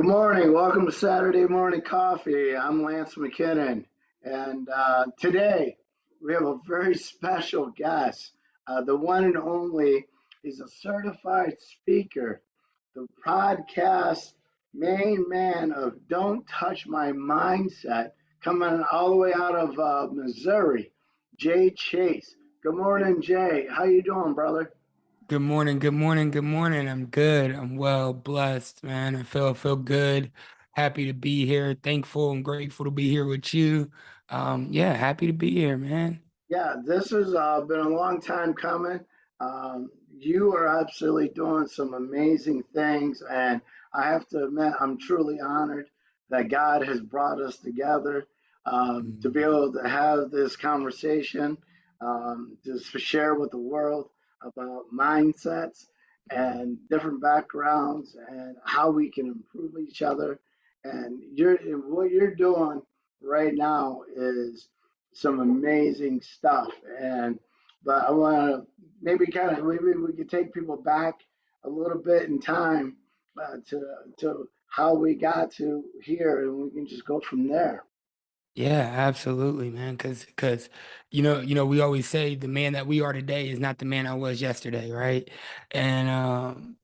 Good morning. Welcome to Saturday Morning Coffee. I'm Lance McKinnon. And today we have a very special guest. The one and only, he's a certified speaker, the podcast main man of Don't Touch My Mindset, coming all the way out of Missouri, Jay Chase. Good morning, Jay. How you doing, brother? Good morning, good morning, good morning. I'm good. I'm well, blessed, man. I feel good. Happy to be here. Thankful and grateful to be here with you. Yeah, happy to be here, man. Yeah, this has been a long time coming. You are absolutely doing some amazing things, and I have to admit, I'm truly honored that God has brought us together to be Mm. able to have this conversation, to share with the world about mindsets and different backgrounds and how we can improve each other. What you're doing right now is some amazing stuff. But I want to maybe we could take people back a little bit in time to how we got to here, and we can just go from there. Yeah, absolutely, man. Cause we always say the man that we are today is not the man I was yesterday, right? And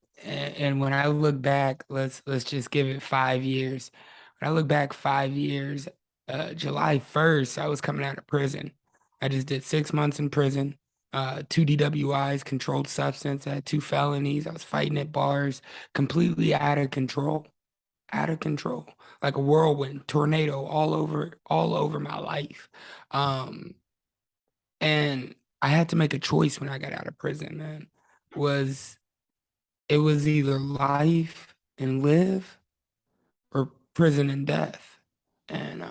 when I look back, let's just give it 5 years. When I look back 5 years, July 1st, I was coming out of prison. I just did 6 months in prison, two DWIs, controlled substance. I had two felonies. I was fighting at bars, completely out of control, like a whirlwind, tornado all over my life. Um, and I had to make a choice when I got out of prison, man. Was It was either life and live or prison and death. And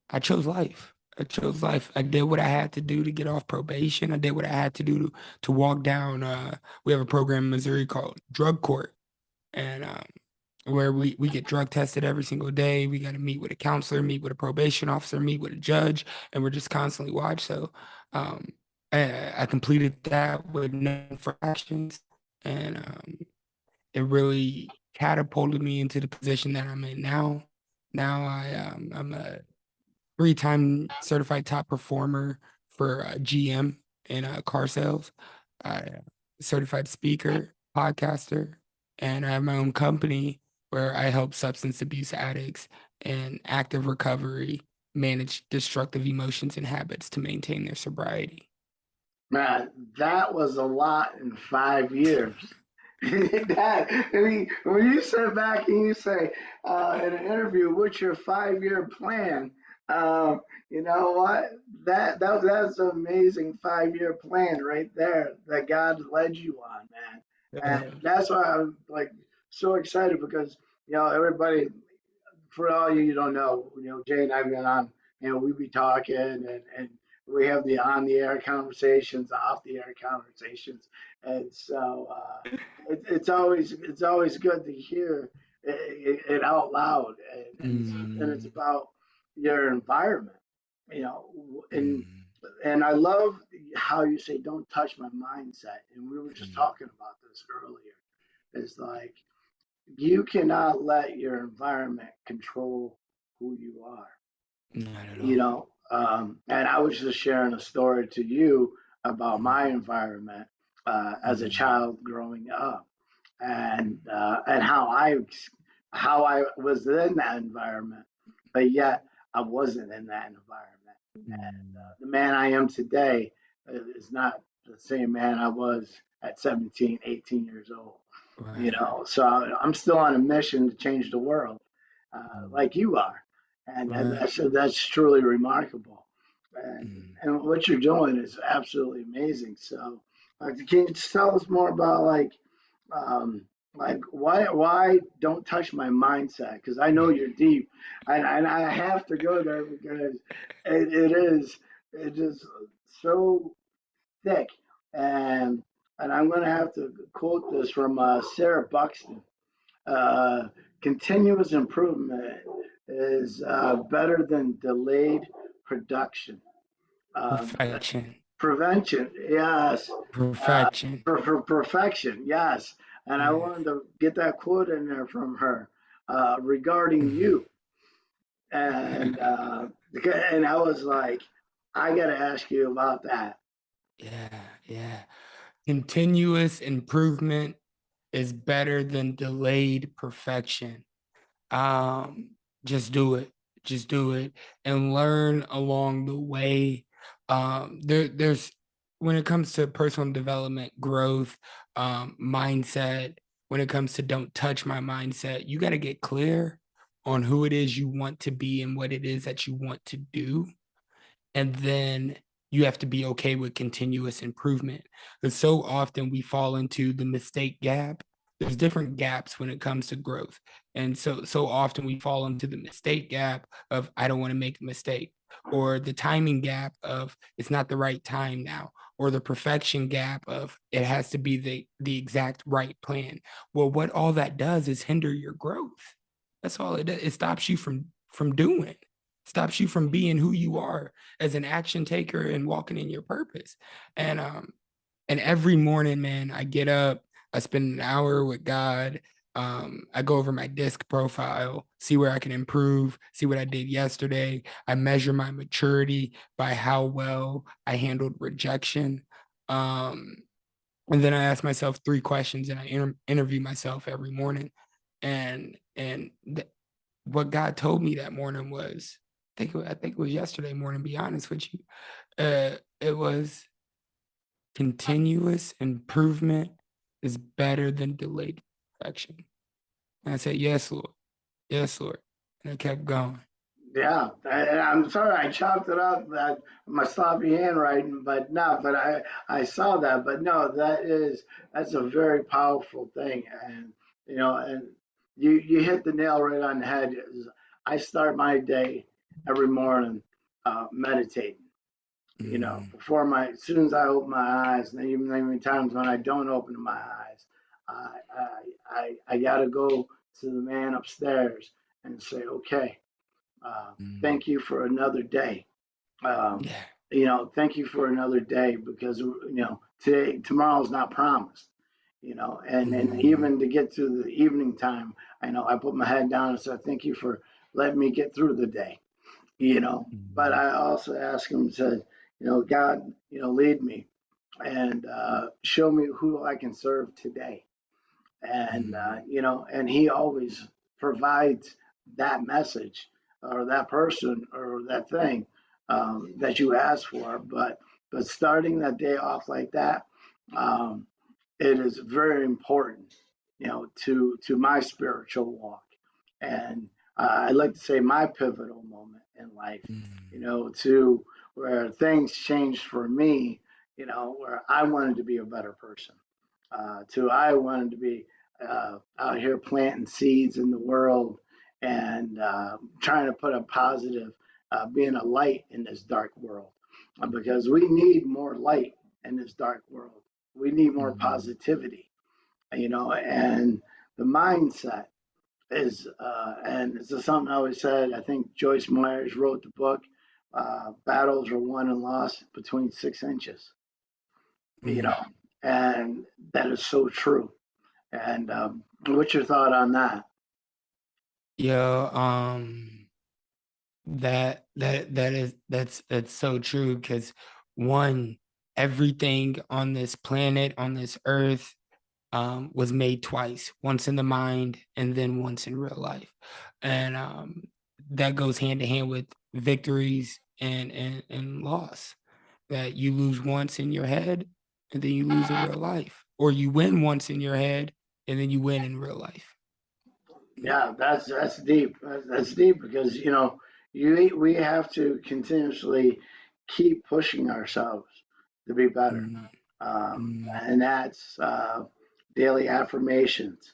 I chose life. I chose life. I did what I had to do to get off probation. I did what I had to do to walk down. We have a program in Missouri called Drug Court, and where we get drug tested every single day. We got to meet with a counselor, meet with a probation officer, meet with a judge, and we're just constantly watched. So um, I completed that with no infractions, and it really catapulted me into the position that I'm in now. Now I'm a three-time certified top performer for GM in car sales. I certified speaker, podcaster, and I have my own company where I help substance abuse addicts and active recovery manage destructive emotions and habits to maintain their sobriety. Man, that was a lot in 5 years. When you sit back and you say in an interview, "What's your 5 year plan?" Um, you know what? That's an amazing 5 year plan right there that God led you on, man. And that's why I'm like so excited because everybody, for all you don't know, Jay and I've been on, we be talking and we have the on the air conversations, off the air conversations, and so it's always good to hear it out loud, and it's Mm, about your environment, and mm, and I love how you say don't touch my mindset, and we were just mm. talking about this earlier. It's like you cannot let your environment control who you are. Not at you all. know and I was just sharing a story to you about my environment as a Mm, child growing up, and how I was in that environment, but yet I wasn't in that environment. And mm. the man I am today is not the same man I was at 17, 18 years old. Right. So I'm still on a mission to change the world, Mm, like you are, and right. that's truly remarkable. And Mm. and what you're doing is absolutely amazing. So, can you just tell us more about um, why don't touch my mindset? Because I know you're deep, and I have to go there because it is so thick, and and I'm going to have to quote this from Sarah Buxton. Uh, Continuous improvement is better than delayed production. Um, Perfection. Prevention, yes. Perfection. For perfection, yes. And I Yes. wanted to get that quote in there from her. regarding you, and and I was like, I got to ask you about that. Yeah, yeah. Continuous improvement is better than delayed perfection. Um, just do it. Just do it and learn along the way. There's when it comes to personal development, growth, mindset, when it comes to don't touch my mindset, you got to get clear on who it is you want to be and what it is that you want to do. And then you have to be okay with continuous improvement. Because so often we fall into the mistake gap. There's different gaps when it comes to growth. And so often we fall into the mistake gap of I don't want to make a mistake, or the timing gap of it's not the right time now, or the perfection gap of it has to be the exact right plan. Well, what all that does is hinder your growth. That's all it does. It stops you from doing, stops you from being who you are as an action taker and walking in your purpose. And every morning, man, I get up, I spend an hour with God. I go over my disc profile, see where I can improve, see what I did yesterday. I measure my maturity by how well I handled rejection. Um, and then I ask myself 3 questions, and I interview myself every morning. And what God told me that morning was, I think it was yesterday morning. Be honest with you, it was continuous improvement is better than delayed perfection. And I said, yes, Lord, and I kept going. Yeah, I'm sorry I chopped it up that my sloppy handwriting, but no, but I saw that, but no, that's a very powerful thing, and and you hit the nail right on the head. I start my day every morning meditating. Mm, Before as soon as I open my eyes, and even times when I don't open my eyes, I gotta go to the man upstairs and say, okay, mm, thank you for another day. Um, yeah. thank you for another day because tomorrow's not promised. And Mm, even to get to the evening time, I know I put my head down and said, thank you for letting me get through the day. But mm, I also ask him, said, God, lead me and show me who I can serve today. And mm, and he always provides that message or that person or that thing that you ask for. But starting that day off like that, um, it is very important, to my spiritual walk. And I'd like to say my pivotal moment in life, mm, to where things changed for me, where I wanted to be a better person, to I wanted to be out here planting seeds in the world and trying to put a positive, being a light in this dark world, because we need more light in this dark world. We need more mm. positivity, and the mindset is, and it's something I always said. I think Joyce Myers wrote the book, Battles are won and lost between 6 inches, you Mm. know, and that is so true. And what's your thought on that? Yo, that's so true because one, everything on this planet, on this earth, was made twice, once in the mind and then once in real life. And that goes hand to hand with victories and loss. That you lose once in your head and then you lose in real life. Or you win once in your head and then you win in real life. Yeah. Yeah, that's deep. That's deep because we have to continuously keep pushing ourselves to be better, Mm, mm, and that's daily affirmations,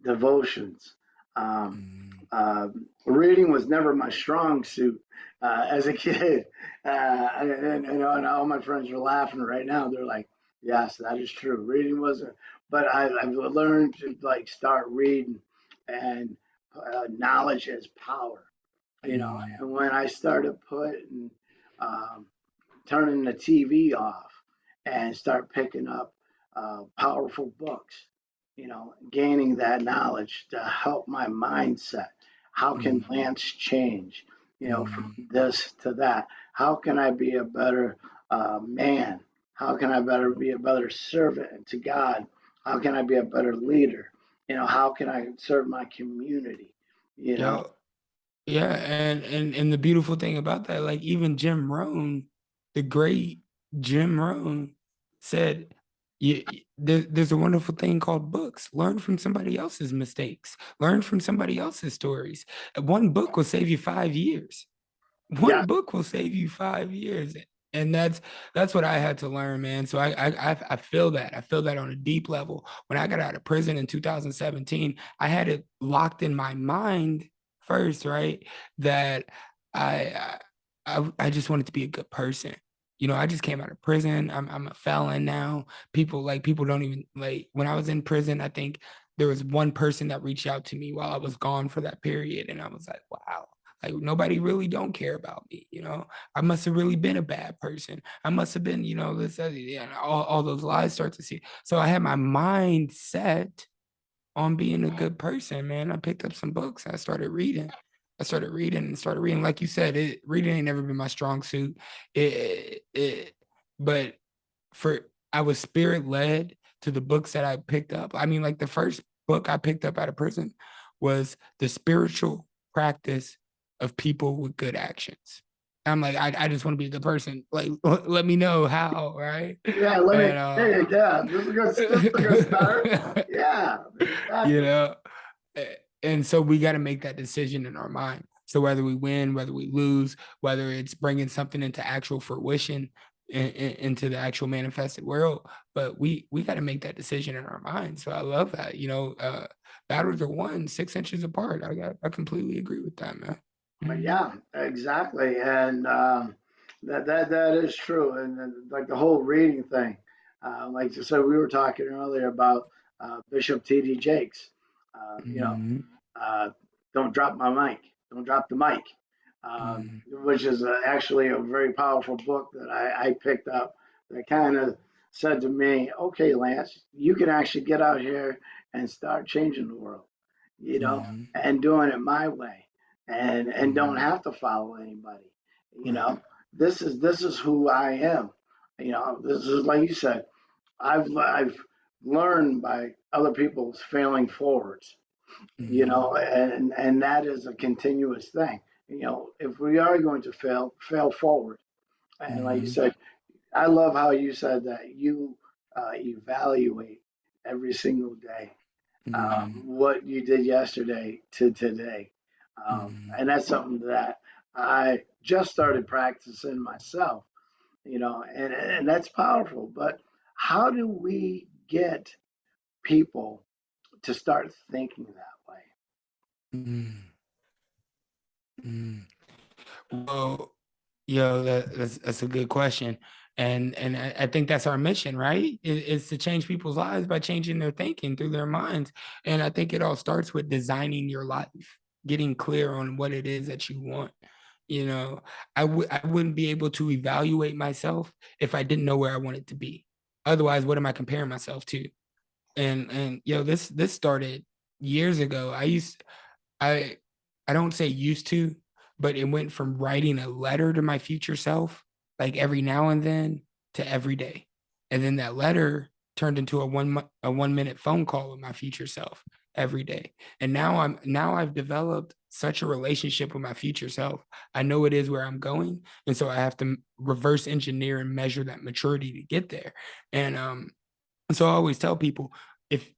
devotions. Um, mm, Reading was never my strong suit as a kid, and all my friends are laughing right now. They're like, "Yes, that is true. Reading wasn't," but I've learned to like start reading, and knowledge is power. mm, And when I started um, turning the TV off and start picking up powerful books, gaining that knowledge to help my mindset. How can Mm, plans change, from mm. this to that? How can I be a better man? How can I better be a better servant to God? How can I be a better leader? How can I serve my community? You know, Yo, yeah, and the beautiful thing about that, like even Jim Rohn, the great Jim Rohn, said, there's a wonderful thing called books. Learn from somebody else's mistakes. Learn from somebody else's stories. One book will save you 5 years. yeah, One book will save you 5 years. And that's what I had to learn, man. So I feel that. I feel that on a deep level. When I got out of prison in 2017, I had it locked in my mind first, right? That I I just wanted to be a good person. I just came out of prison. I'm a felon now. People don't even like when I was in prison, I think there was one person that reached out to me while I was gone for that period. And I was like, wow, like nobody really don't care about me. I must have really been a bad person. I must have been, this, yeah, all those lies start to see. So I had my mind set on being a good person, man. I picked up some books. I started reading. Like you said, reading ain't never been my strong suit. But for I was spirit led to the books that I picked up. I mean, like the first book I picked up out of prison was The Spiritual Practice of People with Good Actions. I'm like, I just want to be a good person. Like, let me know how, right? yeah. Let me. And Hey, yeah, this is a good start. Yeah, you exactly. know, and so we got to make that decision in our mind. So whether we win, whether we lose, whether it's bringing something into actual fruition, into the actual manifested world, but we got to make that decision in our mind. So I love that. Battles are won 6 inches apart. I completely agree with that, man. Mhm. Yeah, exactly, and that is true, and like the whole reading thing, like so we were talking earlier about Bishop T.D. Jakes, uh, you know, Mhm. uh, don't drop my mic, don't drop the mic, Mhm. which is actually a very powerful book that I picked up that kind of said to me, okay, Lance, you can actually get out here and start changing the world, Mhm. and doing it my way and don't Mhm. have to follow anybody. You Right. know, this is who I am. This is like you said. I've learned by other people's failing forwards. Mhm. And that is a continuous thing. If we are going to fail forward. And like you Mhm. said, I love how you said that you evaluate every single day Mhm. what you did yesterday to today. Mhm. And that's something that I just started practicing myself, and that's powerful. But how do we get people to start thinking that way? Mhm. Mhm. Well, that's a good question, and I think that's our mission, right? Is to change people's lives by changing their thinking through their minds, and I think it all starts with designing your life, getting clear on what it is that you want. You know, I wouldn't be able to evaluate myself if I didn't know where I wanted to be. Otherwise, what am I comparing myself to? And this started years ago. I I don't say used to, but it went from writing a letter to my future self, like every now and then, to every day. And then that letter turned into a 1 minute phone call with my future self every day. And now I've developed such a relationship with my future self. I know it is where I'm going. And so I have to reverse engineer and measure that maturity to get there. And so I always tell people, if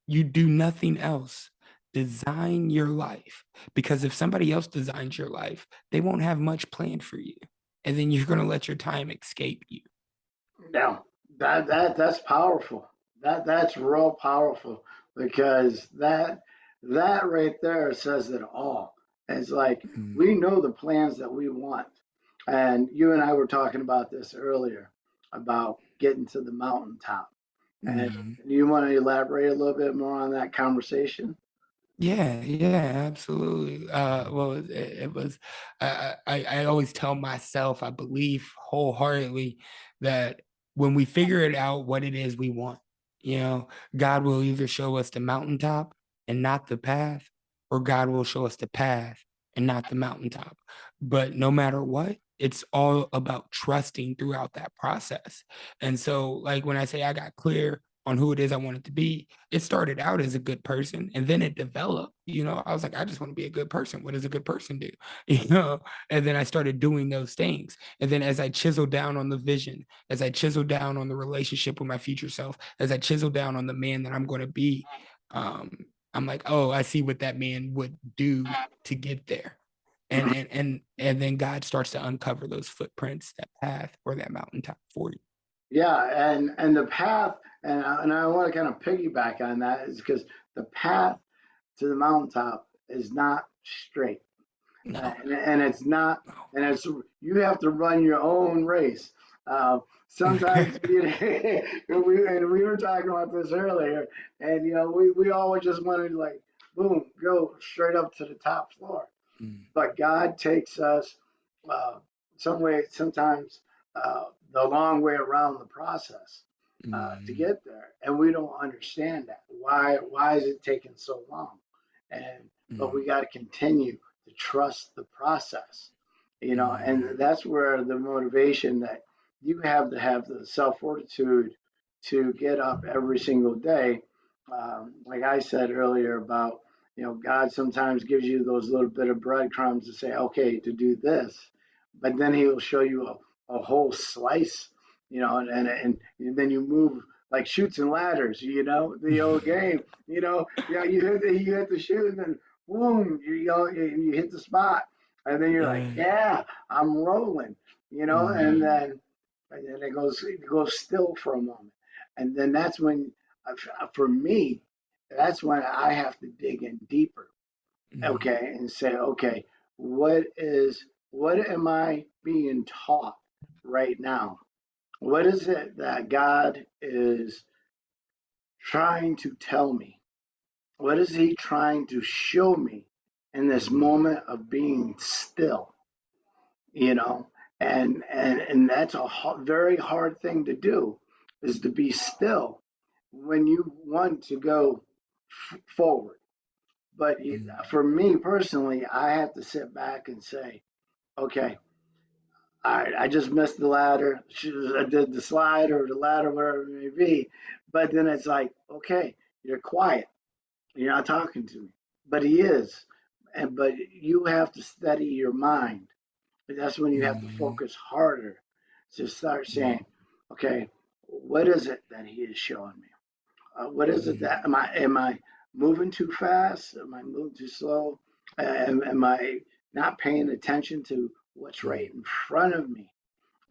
you do nothing else, design your life. Because if somebody else designs your life, they won't have much planned for you. And then you're gonna let your time escape you. Now, that's powerful. That's real powerful because that right there says it all. It's like Mm, we know the plans that we want, and you and I were talking about this earlier about getting to the mountaintop. And mm. you want to elaborate a little bit more on that conversation? Yeah, absolutely. Well, it was. I always tell myself, I believe wholeheartedly that when we figure it out, what it is we want, You know, God will either show us the mountaintop and not the path, or God will show us the path and not the mountaintop. But no matter what, it's all about trusting throughout that process. And so, like when I say I got clear on who it is I wanted to be, it started out as a good person and then it developed. You know, I was like, I just want to be a good person. What does a good person do? You know, and then I started doing those things. And then as I chiseled down on the vision, as I chiseled down on the relationship with my future self, as I chisel down on the man that I'm going to be, um, I'm like, oh, I see what that man would do to get there. And then God starts to uncover those footprints, that path or that mountaintop for you. Yeah, and the path, and I want to kind of piggyback on that is because the path to the mountaintop is not straight, No, and it's not, no. and it's you have to run your own race. Sometimes we were talking about this earlier, and we always just wanted to like boom go straight up to the top floor, Mm, but God takes us uh, some way, sometimes the long way around the process to mm, get there, and we don't understand that. Why is it taking so long? And but mm, we got to continue to trust the process, and mm, that's where the motivation that you have to have the self fortitude to get up every single day. Like I said earlier about God sometimes gives you those little bit of breadcrumbs to say, okay, to do this, but then He will show you a whole slice, and then you move like shoots and ladders, the old game, yeah, you hit the shoot, and then boom, you hit the spot, and then you're like, yeah. yeah, I'm rolling, and Mm, then it goes still for a moment, and then that's when, for me, that's when I have to dig in deeper, mm, okay, and say, okay, what am I being taught right now? What is it that God is trying to tell me? What is He trying to show me in this mm, moment of being still? You know, and that's a very hard thing to do, is to be still when you want to go forward. But mm, for me personally, I have to sit back and say, okay, all right, I just missed the ladder. I did the slide or the ladder, whatever it may be. But then it's like, okay, you're quiet. You're not talking to me. But he is. But you have to steady your mind. That's when you have to mm, focus harder to start mm, saying, okay, what is it that he is showing me? What is it mm, that am I moving too fast? Am I moving too slow? Am I not paying attention to what's mm, right in front of me?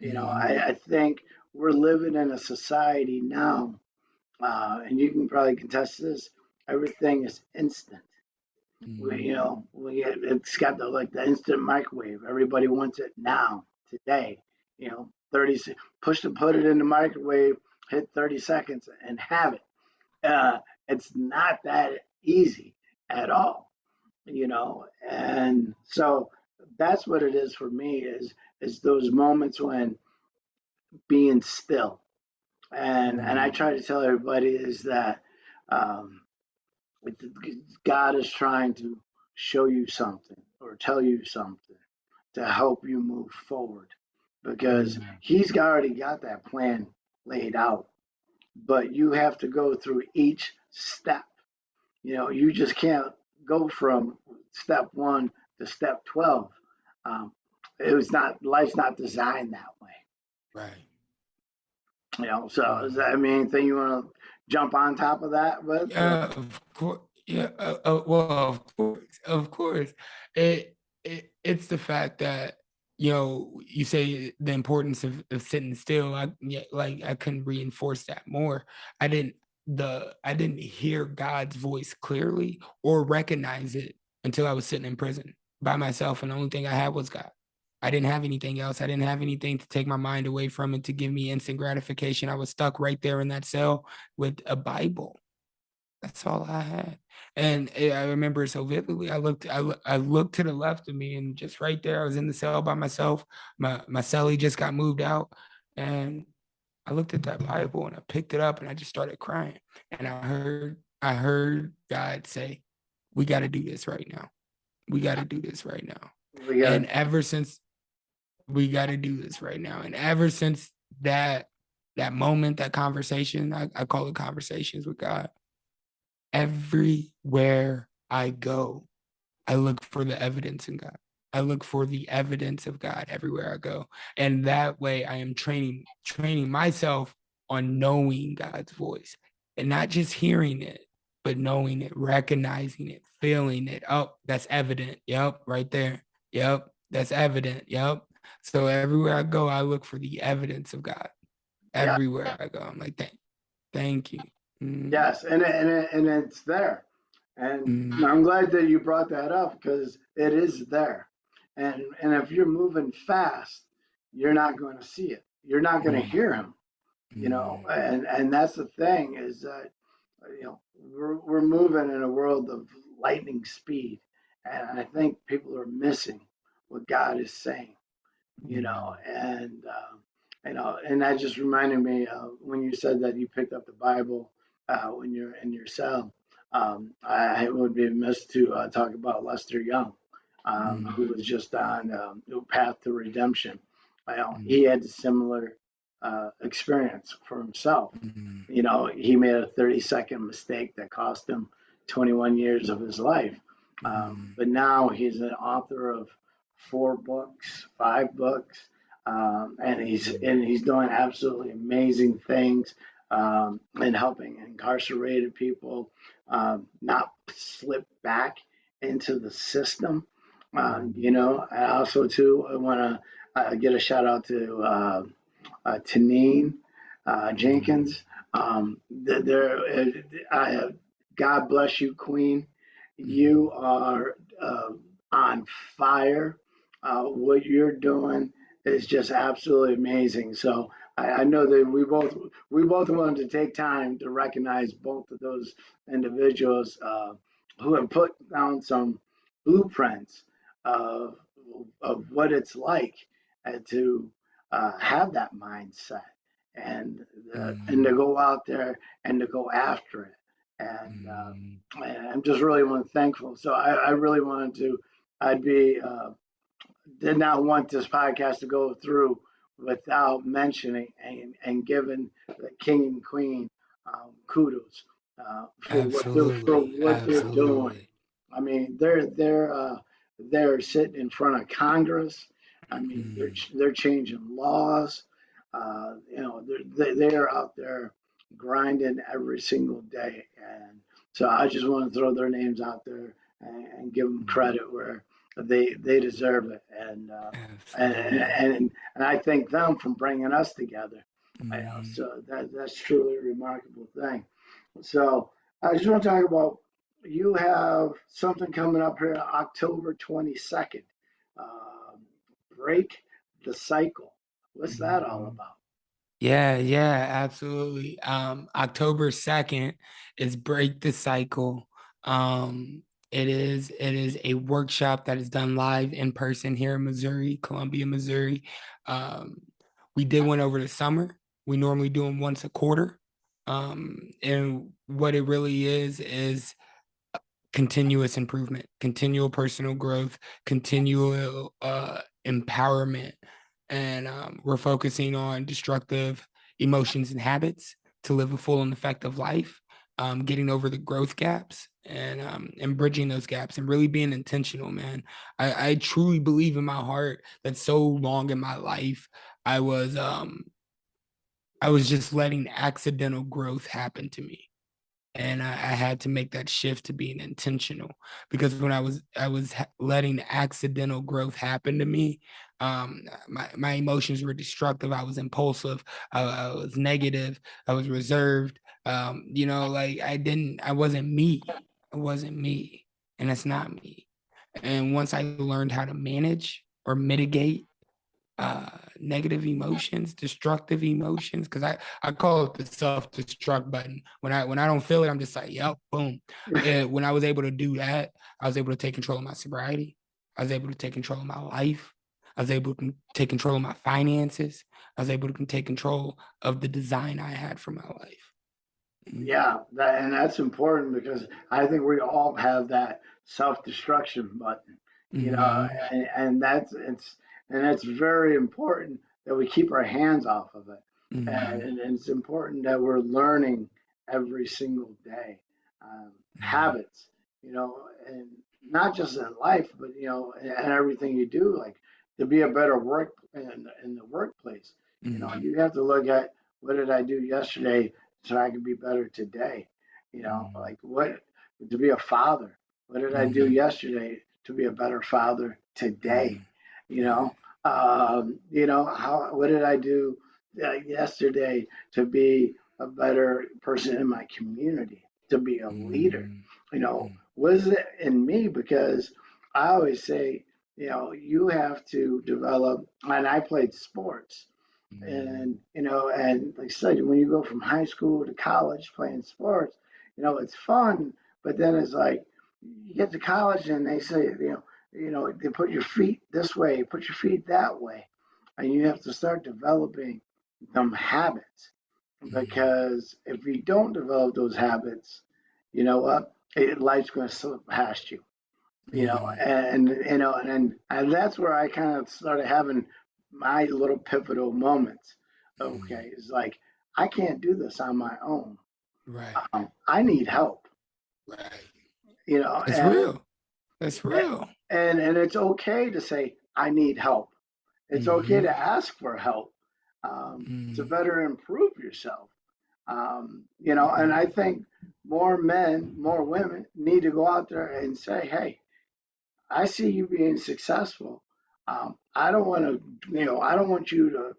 mm, I think we're living in a society now, and you can probably contest this. Everything is instant. mm, It's got the instant microwave. Everybody wants it now, today. 30 push to put it in the microwave, hit 30 seconds, and have it. It's not that easy at all, and so that's what it is for me is those moments when being still, and I mm, try to tell everybody is that um, God is trying to show you something or tell you something to help you move forward, because mm, He's already got that plan laid out, but you have to go through each step. You just can't go from step one to step 12. Um, it was not Life's not designed that way. right. So does that mean anything you want to jump on top of that with? Yeah, of course. Yeah, well, of course, of course. It's the fact that you say the importance of sitting still. Yeah, like I couldn't reinforce that more. I didn't hear God's voice clearly or recognize it until I was sitting in prison by myself, and the only thing I had was God. I didn't have anything else. I didn't have anything to take my mind away from it to give me instant gratification. I was stuck right there in that cell with a Bible. That's all I had. And I remember it so vividly. I looked to the left of me, and just right there, I was in the cell by myself. My cellie just got moved out, and I looked at that Bible and I picked it up and I just started crying. And I heard God say, we got to do this right now. We got to do this right now. We got And ever since we got to do this right now. And ever since that moment, that conversation, I call it conversations with God. Everywhere I go, I look for the evidence in God. I look for the evidence of God everywhere I go. And that way I am training myself on knowing God's voice and not just hearing it, but knowing it, recognizing it, feeling it. Oh, that's evident. Yep, right there. Yep, that's evident. Yep. So everywhere I go, I look for the evidence of God. yeah, Everywhere I go, I'm like, thank you. Mm, yes, and it's there. And mm, I'm glad that you brought that up because it is there. And if you're moving fast, you're not going to see it. You're not going to mm, hear him, mm, and that's the thing is that we're moving in a world of lightning speed, and I think people are missing what God is saying, mm, and that just reminded me when you said that you picked up the Bible when you're in your cell. I would be amiss to talk about Lester Young, mm, who was just on Path to Redemption. mm, He had a similar experience for himself. mm, He made a 30-second mistake that cost him 21 years of his life. mm, But now he's an author of 4 books, 5 books, and he's doing absolutely amazing things and helping incarcerated people not slip back into the system. mm, I also too I want to get a shout out to Tanine mm, Jenkins. God bless you, Queen. mm, You are on fire. What you're doing is just absolutely amazing. So I know that we both wanted to take time to recognize both of those individuals who have put down some blueprints of of what it's like to have that mindset and and to mm, go out there and to go after it. mm. And I'm just really thankful. So I really wanted to. I'd be did not want this podcast to go through without mentioning and giving the king and queen kudos for Absolutely, what they're doing. absolutely. I mean, they're sitting in front of Congress. I mean, Mm, they're changing laws. They're out there grinding every single day, and so I just want to throw their names out there and give them mm, credit where they deserve it, and absolutely. and I thank them for bringing us together. Mm, So that's truly a remarkable thing. So I just want to talk about you have something coming up here October 22nd. Um, Break the cycle. What's that all mm. about? Yeah, yeah, absolutely. October 2nd is Break the Cycle. It is a workshop that is done live in person here in Missouri, Columbia, Missouri. Um, we did one over the summer. We normally do them once a quarter. And what it really is continuous improvement, continual personal growth, continual empowerment. And we're focusing on destructive emotions and habits to live a full and effective life, getting over the growth gaps and bridging those gaps and really being intentional, man. I truly believe in my heart that so long in my life, I was um, I was just letting accidental growth happen to me, and I had to make that shift to being intentional, because when I was letting accidental growth happen to me, my emotions were destructive. I was impulsive. I was negative. I was reserved. Like I wasn't me. I wasn't me, and it's not me. And once I learned how to manage or mitigate negative emotions, destructive emotions, because I call it the self-destruct button. When I don't feel it, I'm just like, yep, boom. And when I was able to do that, I was able to take control of my sobriety. I was able to take control of my life. I was able to take control of my finances. I was able to take control of the design I had for my life. Mm-hmm. Yeah, and that's important because I think we all have that self-destruction button, you know, Mm-hmm. and that's very important that we keep our hands off of it, Mm-hmm. and it's important that we're learning every single day, habits, you know, and not just in life, but and everything you do, like to be a better work in the workplace. Mm-hmm. You have to look at what did I do yesterday so I can be better today. Like what to be a father. What did I do Mm-hmm. yesterday to be a better father today? Mm-hmm. You Right. know, how what did I do yesterday to be a better person in my community, to be a leader? Mm-hmm. What is it in me? Because I always say, you have to develop, and I played sports Mm-hmm. and like I said, when you go from high school to college playing sports, it's fun, but then it's like you get to college and they say, they put your feet this way, put your feet that way, and you have to start developing some habits because if you don't develop those habits, you know what? Life's going to slip past you, Mm-hmm. and that's where I kind of started having my little pivotal moments. Mm-hmm. Okay, it's like I can't do this on my own. Right. I need help. Right. You know, It's and real. It's real. and it's okay to say I need help. It's okay Mm-hmm. to ask for help to Mm-hmm. better improve yourself. And I think more men, more women need to go out there and say, hey, I see you being successful. I don't want to, I don't want you to,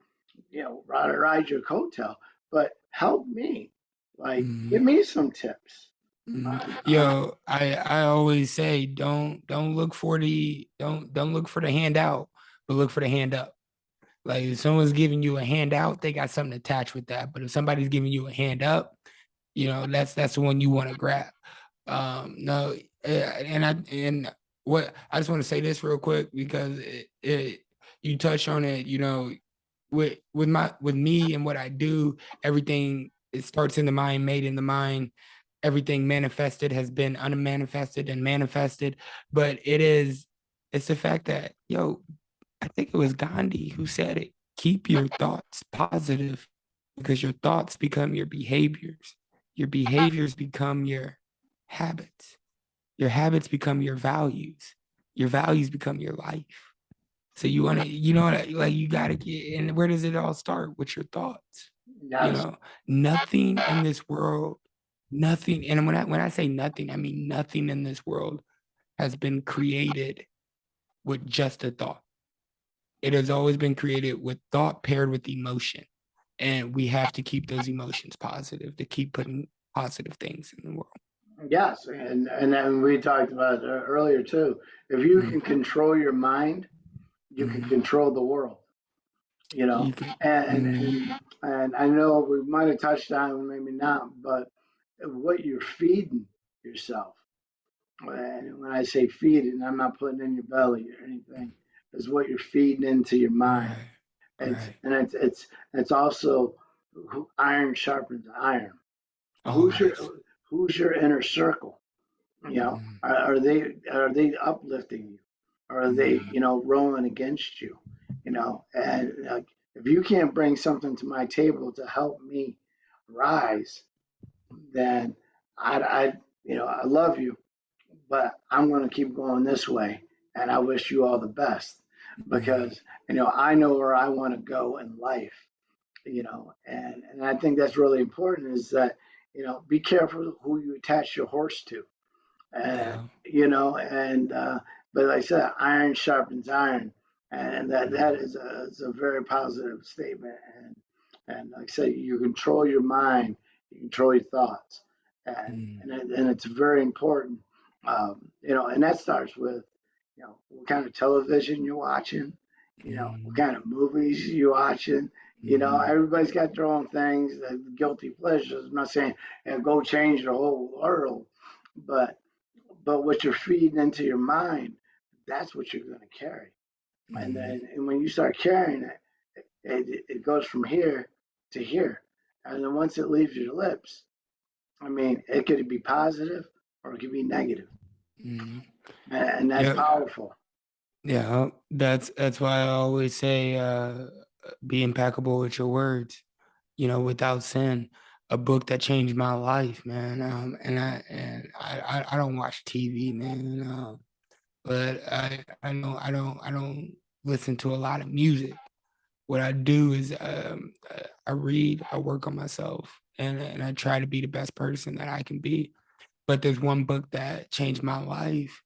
ride your coattail, but help me. Like, Mm-hmm. give me some tips. Mhm. Um, uh, Yo, I always say don't look for the don't look for the handout, but look for the hand up. Like if someone's giving you a handout, they got something attached with that. But if somebody's giving you a hand up, that's the one you want to grab. No, and what I just want to say this real quick because you touch on it. With me and what I do, everything it starts in the mind, made in the mind. Everything manifested has been unmanifested and manifested, but it's the fact that I think it was Gandhi who said it. Keep your thoughts positive because your thoughts become your behaviors. Your behaviors become your habits. Your habits become your values. Your values become your life. So you want to, like you got to get, and where does it all start? With your thoughts. You yes, know, nothing in this world, nothing, and when I say nothing, I mean nothing in this world has been created with just a thought. It has always been created with thought paired with emotion. And we have to keep those emotions positive to keep putting positive things in the world. yes, and then we talked about it earlier too. If you Mm-hmm. can control your mind, you can Mm-hmm. control the world. You know, You can, and mm-hmm. and and I know we might have touched on, maybe not, but what you're feeding yourself. And when I say feeding, I'm not putting in your belly or anything. It's what you're feeding into your mind. Right, It's right. and it's also iron sharpens iron. Who's your Always. who's your inner circle? Mm-hmm. Are they uplifting you? Or are they Mm-hmm. rolling against you? And like if you can't bring something to my table to help me rise, then I love you, but I'm going to keep going this way. And I wish you all the best Mm-hmm. because, I know where I want to go in life, and I think that's really important is that, be careful who you attach your horse to. And, Yeah. but like I said, iron sharpens iron. And that Mm-hmm. is a very positive statement. And like I said, you control your mind, you control your thoughts. And it's very important. And that starts with, what kind of television you're watching, what Mm-hmm. kind of movies you're watching. Mm-hmm. Everybody's got their own things, guilty pleasures. I'm not saying go change the whole world, but what you're feeding into your mind, that's what you're going to carry. And Mm-hmm. then and when you start carrying it, it goes from here to here. And then once it leaves your lips, I mean, it could be positive or it could be negative. Mm-hmm. And that's Yep. powerful. Yeah, that's why I always say be impeccable with your words, without sin. A book that changed my life, man. And I don't watch TV, man. But I don't listen to a lot of music. What I do is I read, I work on myself, and I try to be the best person that I can be. But there's one book that changed my life.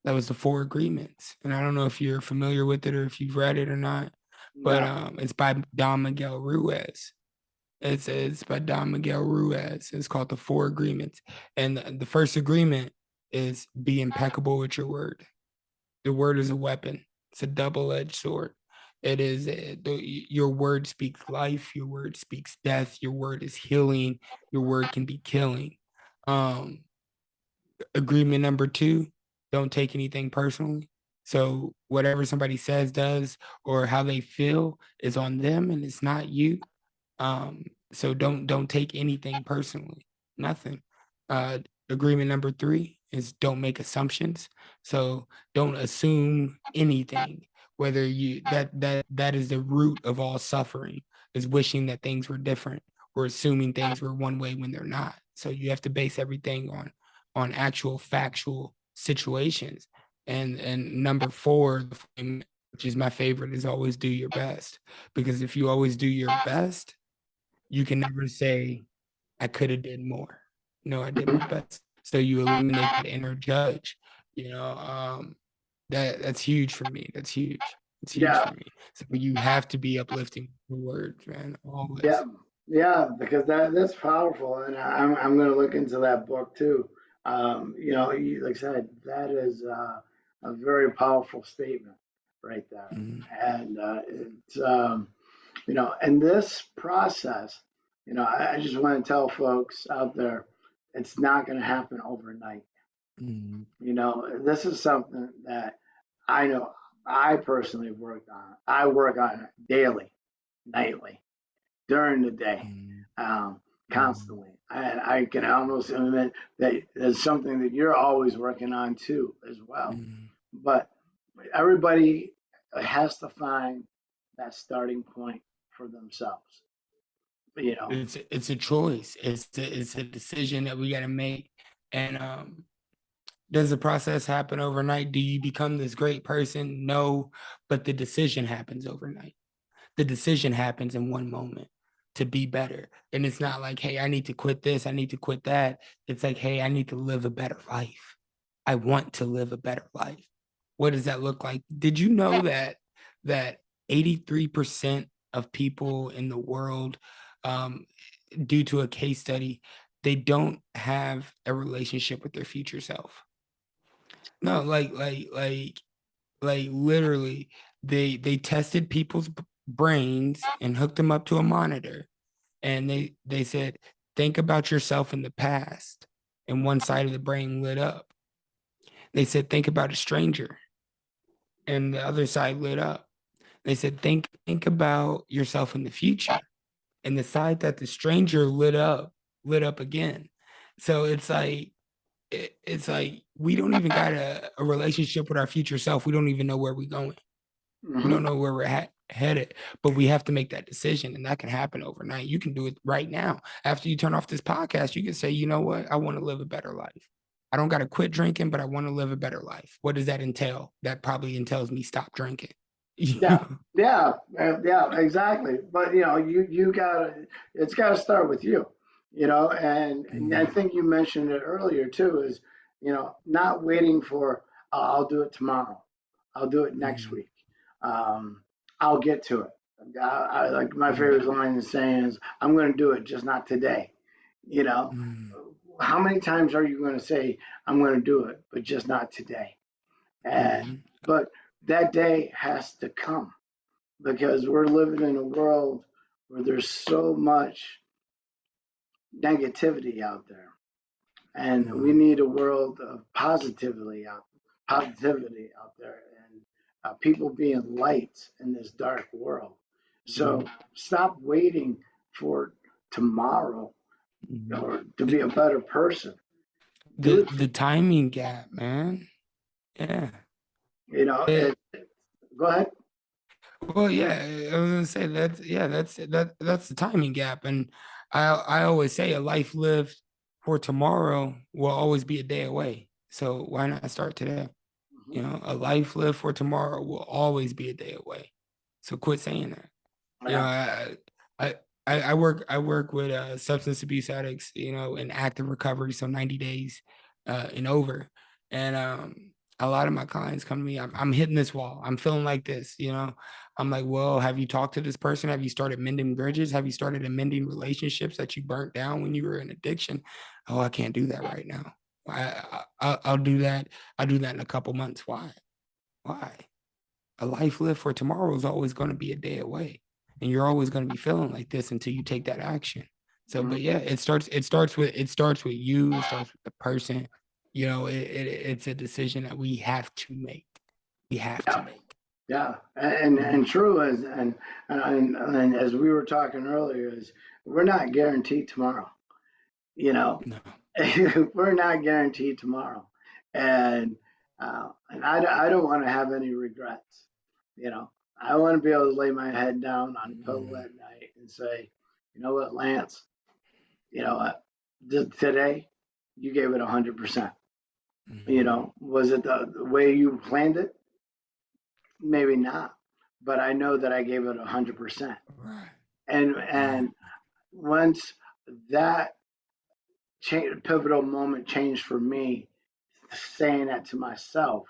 That was the Four Agreements, and I don't know if you're familiar with it or if you've read it or not. But No. it's by Don Miguel Ruiz. It's by Don Miguel Ruiz. It's called the Four Agreements, and the first agreement is be impeccable with your word. The word is a weapon. It's a double-edged sword. It is your word speaks life. Your word speaks death. Your word is healing. Your word can be killing. Um, Agreement number two: don't take anything personally. So whatever somebody says, does, or how they feel is on them, and it's not you. So don't take anything personally. Nothing. Uh, Agreement number three is don't make assumptions. So don't assume anything. Whether you that is the root of all suffering, is wishing that things were different or assuming things were one way when they're not. So you have to base everything on actual factual situations. And number four, which is my favorite, is always do your best. Because if you always do your best, you can never say, I could have did more. No, I did my best. So you eliminate that inner judge. You know, that's huge for me. That's huge. It's huge Yeah. for me. So you have to be uplifting the words, man, Yeah. always. Yeah. Because that's powerful, and I'm going to look into that book too. Like I said, that is a very powerful statement right there, Mm, and it's and this process, I just want to tell folks out there, it's not going to happen overnight. mm, This is something that I know I personally worked on. I work on it daily, nightly, during the day, mm, mm, constantly. And I can almost admit that it's something that you're always working on too, as well. mm. But everybody has to find that starting point for themselves. You know, It's a choice. It's a decision that we got to make. And does the process happen overnight? Do you become this great person? No, but the decision happens overnight. The decision happens in one moment to be better. And it's not like, hey, I need to quit this, I need to quit that. It's like, hey, I need to live a better life. I want to live a better life. What does that look like? Did you know that 83% of people in the world, um, due to a case study, they don't have a relationship with their future self? No, like literally, they tested people's brains and hooked them up to a monitor, and they said, think about yourself in the past, and one side of the brain lit up. They said, think about a stranger, and the other side lit up. They said, think about yourself in the future, and the side that the stranger lit up again. So it's like we don't even got a relationship with our future self. We don't even know where we're going. We hmm don't know where we're headed, but we have to make that decision, and that can happen overnight. You can do it right now. After you turn off this podcast, you can say, you know what? I want to live a better life. I don't got to quit drinking, but I want to live a better life. What does that entail? That probably entails me stop drinking. yeah, yeah, exactly. But you gotta, it's gotta start with you. And I Mm, think you mentioned it earlier too. Is not waiting for I'll do it tomorrow, I'll do it next mm, week, um, I'll get to it. Like my mm, favorite line is saying is I'm going to do it, just not today. You know, mm, how many times are you going to say I'm going to do it, but just not today? And mm, but that day has to come because we're living in a world where there's so much negativity out there, and we mm, need a world of positivity out there. people being lights in this dark world. So stop waiting for tomorrow Mhm. or to be a better person. Do The it, the timing gap, man. Yeah. you know, It, go ahead. well, yeah, I was gonna say that's the timing gap. And I always say a life lived for tomorrow will always be a day away. So why not start today? Mhm. You know, a life lived for tomorrow will always be a day away. So quit saying that. You know, Yeah, I I work with substance abuse addicts, you know, in active recovery, so 90 days and over. And a lot of my clients come to me, I'm hitting this wall. I'm feeling like this, you know. I'm like, well, have you talked to this person? Have you started mending bridges? Have you started amending relationships that you burnt down when you were in addiction? Oh, I can't do that right now. I'll do that. I'll do that in a couple months. Why? Why? A life lived for tomorrow is always going to be a day away, and you're always going to be feeling like this until you take that action. So, mhm. but yeah, it starts with you. It starts with the person. You know, it's a decision that we have to make. We have to Yeah, make. yeah, and Mhm. and true as and as we were talking earlier, is we're not guaranteed tomorrow. You know, No. we're not guaranteed tomorrow, and I don't want to have any regrets. You know, I want to be able to lay my head down on a pillow Mhm. at night and say, you know what, Lance, you know what, today you gave it 100%. You Mhm. know, was it the way you planned it? Maybe not, but I know that I gave it 100%. Right. Right. And once that pivotal moment changed for me, saying that to myself,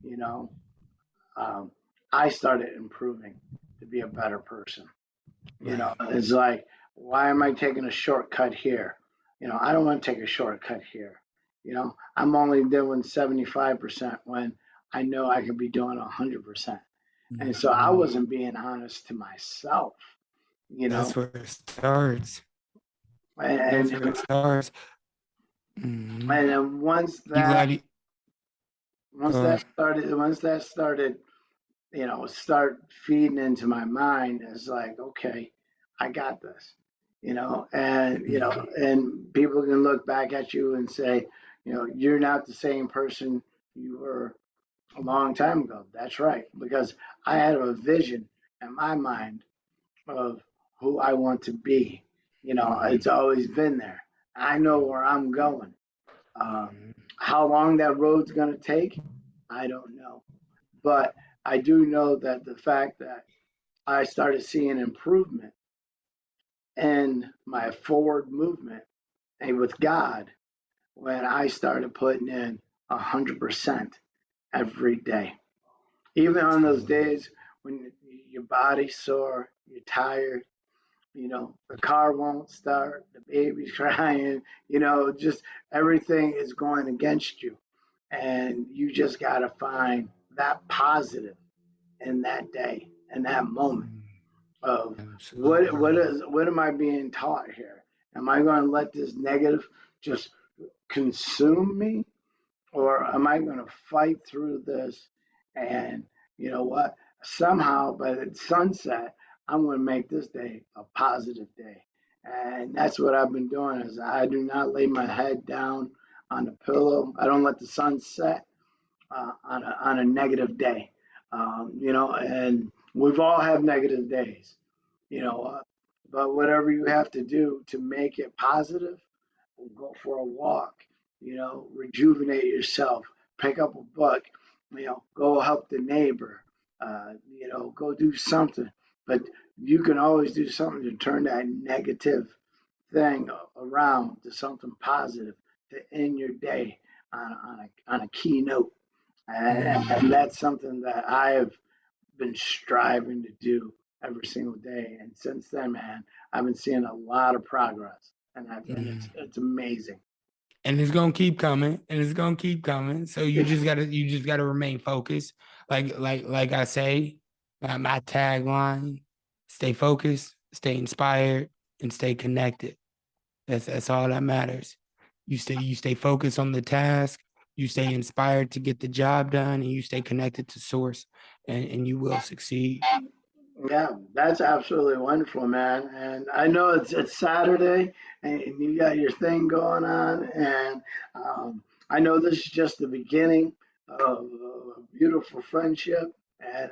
you know, um, I started improving to be a better person. You know, Right. it's like, why am I taking a shortcut here? You know, I don't want to take a shortcut here. You know, I'm only doing 75% when I know I could be doing 100%. And so I Mhm. wasn't being honest to myself, you know, That's where it starts. and That's where it starts. Mhm. and then You lied. Uh, once that started, you know, start feeding into my mind, it's like, okay, I got this, you know, and you know, mhm. and people can look back at you and say, you know, you're not the same person you were a long time ago. That's right, because I had a vision in my mind of who I want to be. You know, it's Mhm. always been there. I know where I'm going. Uh, Mhm. how long that road's going to take, I don't know. But I do know that the fact that I started seeing improvement in my forward movement and with God when I started putting in 100% every day. Even on those Totally. days when your body's sore, you're tired, you know, the car won't start, the baby's crying, you know, just everything is going against you. And you just got to find that positive in that day, in that moment Mhm. of Absolutely. what am I being taught here? Am I going to let this negative just consume me, or am I going to fight through this? And you know what? Somehow by the sunset, I'm going to make this day a positive day. And that's what I've been doing is I do not lay my head down on the pillow. I don't let the sun set on a negative day. You know, and we've all had negative days, you know, but whatever you have to do to make it positive, go for a walk, you know, rejuvenate yourself, pick up a book, you know, go help the neighbor, you know, go do something. But you can always do something to turn that negative thing around to something positive to end your day on a keynote. And Mhm. that's something that I have been striving to do every single day. And since then, man, I've been seeing a lot of progress, and Mhm. it's amazing. And it's gonna keep coming, and it's gonna keep coming. So you just gotta remain focused. Like I say, my tagline: stay focused, stay inspired, and stay connected. That's all that matters. You stay focused on the task. you stay inspired to get the job done, and you stay connected to source, and you will succeed. Yeah, that's absolutely wonderful, man. And I know it's Saturday, and you got your thing going on, and I know this is just the beginning of a beautiful friendship, and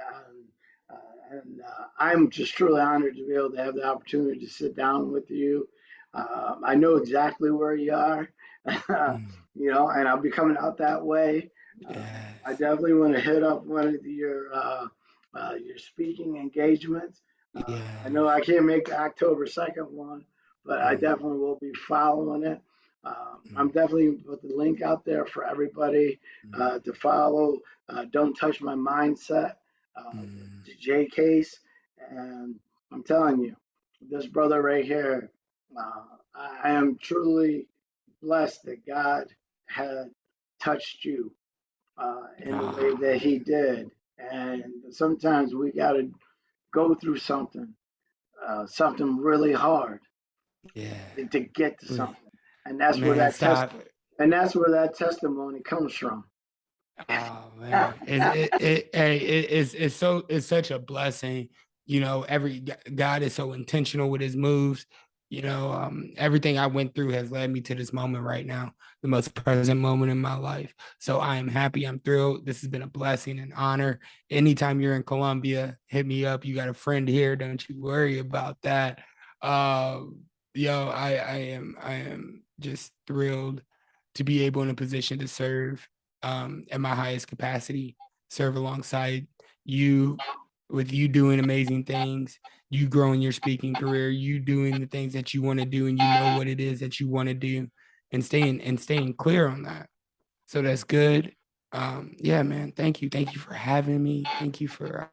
I'm just truly honored to be able to have the opportunity to sit down with you. I know exactly where you are, Mm, and I'll be coming out that way. I yes, definitely want to hit up one of your speaking engagements. I know I yes. can't make the October 2nd one, but I Mm, definitely will be following it. I'm mm, definitely put the link out there for everybody mm, to follow. Don't touch my mindset, mm. the J case, and I'm telling you, this brother right here, I am truly blessed that God had touched you in the way Ah, that man. He did. And sometimes we got to go through something really hard Yeah. to get to We- something, and that's where Man, that test stop. and that's where that testimony comes from. Oh man, it's such a blessing. God is so intentional with His moves. Everything I went through has led me to this moment right now, the most present moment in my life. So I am happy. I'm thrilled. This has been a blessing and honor. Anytime you're in Colombia, hit me up. You got a friend here. Don't you worry about that. I am just thrilled to be able in a position to serve at my highest capacity, serve alongside you, with you doing amazing things, you growing your speaking career, you doing the things that you want to do, and you know what it is that you want to do, and staying clear on that. So that's good. Yeah, man. Thank you for having me. Thank you for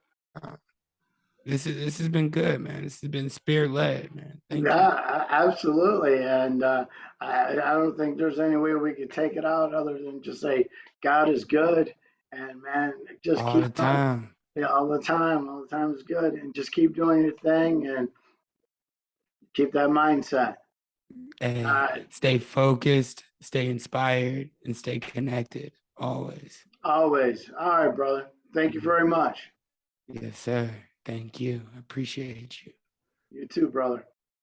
this has been good, man. This has been spirit led, man. Thank you. Yeah, absolutely. And I don't think there's any way we could take it out other than just say God is good. And man, just All keep the up. time. Yeah, all the time. All the time is good. And just keep doing your thing and keep that mindset. Hey, Uh, stay focused, stay inspired, and stay connected always. Always. All right, brother. Thank you Mhm. very much. Yes, sir. Thank you. I appreciate you. You too, brother.